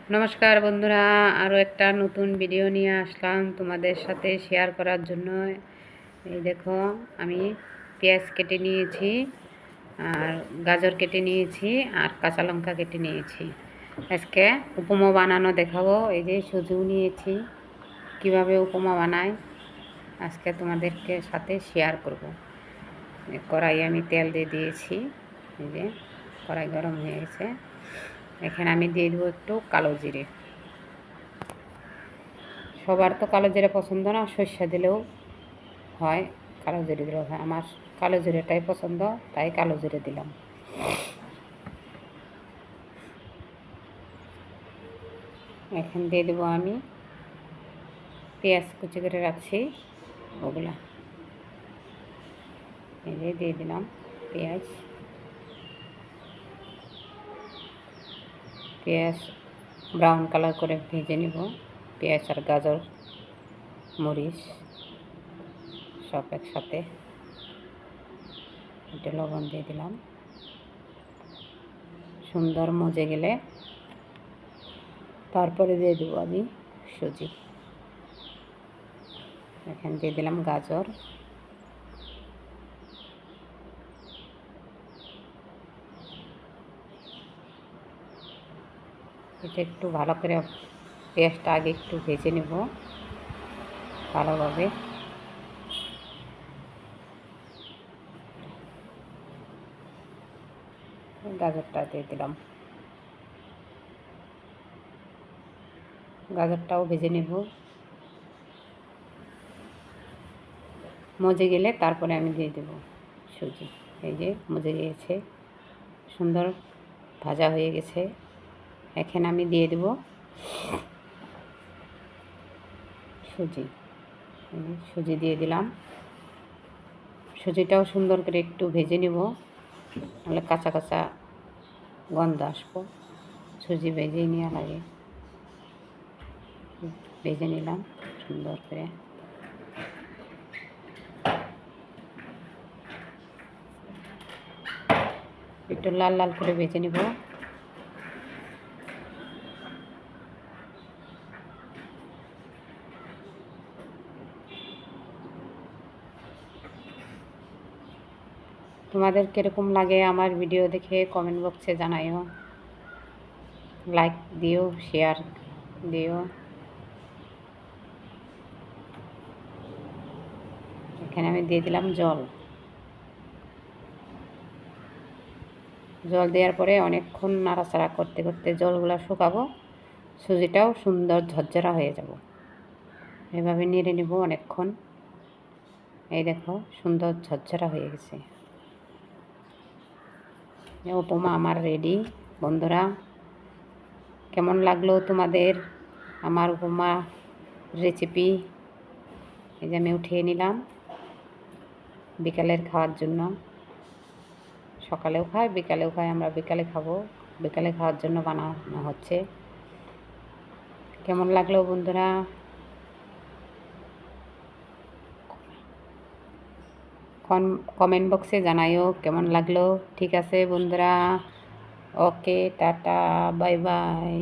নমস্কার বন্ধুরা, আরও একটা নতুন ভিডিও নিয়ে আসলাম তোমাদের সাথে শেয়ার করার জন্য। এই দেখো, আমি পেঁয়াজ কেটে নিয়েছি, আর গাজর কেটে নিয়েছি, আর কাঁচা লঙ্কা কেটে নিয়েছি। আজকে উপমা বানানো দেখাবো। এই যে সুজিও নিয়েছি, কিভাবে উপমা বানায় আজকে তোমাদেরকে সাথে শেয়ার করব। কড়াই আমি তেল দিয়ে দিয়েছি, এই যে কড়াই গরম হয়ে গেছে। এখানে আমি দিয়ে দেবো একটু কালো জিরে। সবার তো কালো জিরে পছন্দ না, সর্ষে দিলেও হয়, কালো জিরে দিলেও হয়। আমার কালো জিরেটাই পছন্দ, তাই কালো জিরে দিলাম। এখন দিয়ে দেবো আমি পেঁয়াজ কুচি করে রাখছি, ওগুলা এই যে দিয়ে দিলাম। পেঁয়াজ ব্রাউন কালার করে ভেজে নেব। পেঁয়াজ আর গাজর, মরিচ সব একসাথে। একটু লবণ দিয়ে দিলাম। সুন্দর মজে গেলে তারপরে দিয়ে দেবো আমি সুজি। এখানে দিয়ে দিলাম গাজর, এটা একটু ভালো করে পেঁয়াজটা আগে একটু ভেজে নেব ভালোভাবে। গাজরটা দিয়ে দিলাম, গাজরটাও ভেজে নেব। মজে গেলে তারপরে আমি দিয়ে দেব সুজি। এই যে মজে গিয়েছে, সুন্দর ভাজা হয়ে গেছে। এখন আমি দিয়ে দেব সুজি। সুজি দিয়ে দিলাম। সুজিটাও সুন্দর করে একটু ভেজে নেব, নাহলে কাঁচা কাঁচা গন্ধ আসবো। সুজি ভেজেই নেওয়া লাগে। ভেজে নিলাম সুন্দর করে। একটু লাল লাল করে ভেজে নেব। তোমাদের কীরকম লাগে আমার ভিডিও দেখে কমেন্ট বক্সে জানাইও। লাইক দিও, শেয়ার দিও। এখানে আমি দিয়ে দিলাম জল। জল দেওয়ার পরে অনেকক্ষণ নাড়াচাড়া করতে করতে জলগুলো শুকাবো, সুজিটাও সুন্দর ঝরঝরা হয়ে যাব। এভাবে নেড়ে নেব অনেকক্ষণ। এই দেখো সুন্দর ঝরঝরা হয়ে গেছে। উপমা আমার রেডি। বন্ধুরা, কেমন লাগলো তোমাদের আমার উপমা রেসিপি? এই যে আমি উঠিয়ে নিলাম বিকালের খাওয়ার জন্য। সকালেও খাই, বিকালেও খাই, আমরা বিকালে খাবো। বিকালে খাওয়ার জন্য বানানো হচ্ছে। কেমন লাগলো বন্ধুরা? কমেন্ট বক্সে জানাইও কেমন লাগলো। ঠিক আছে বন্ধুরা, ওকে, টাটা, বাই বাই।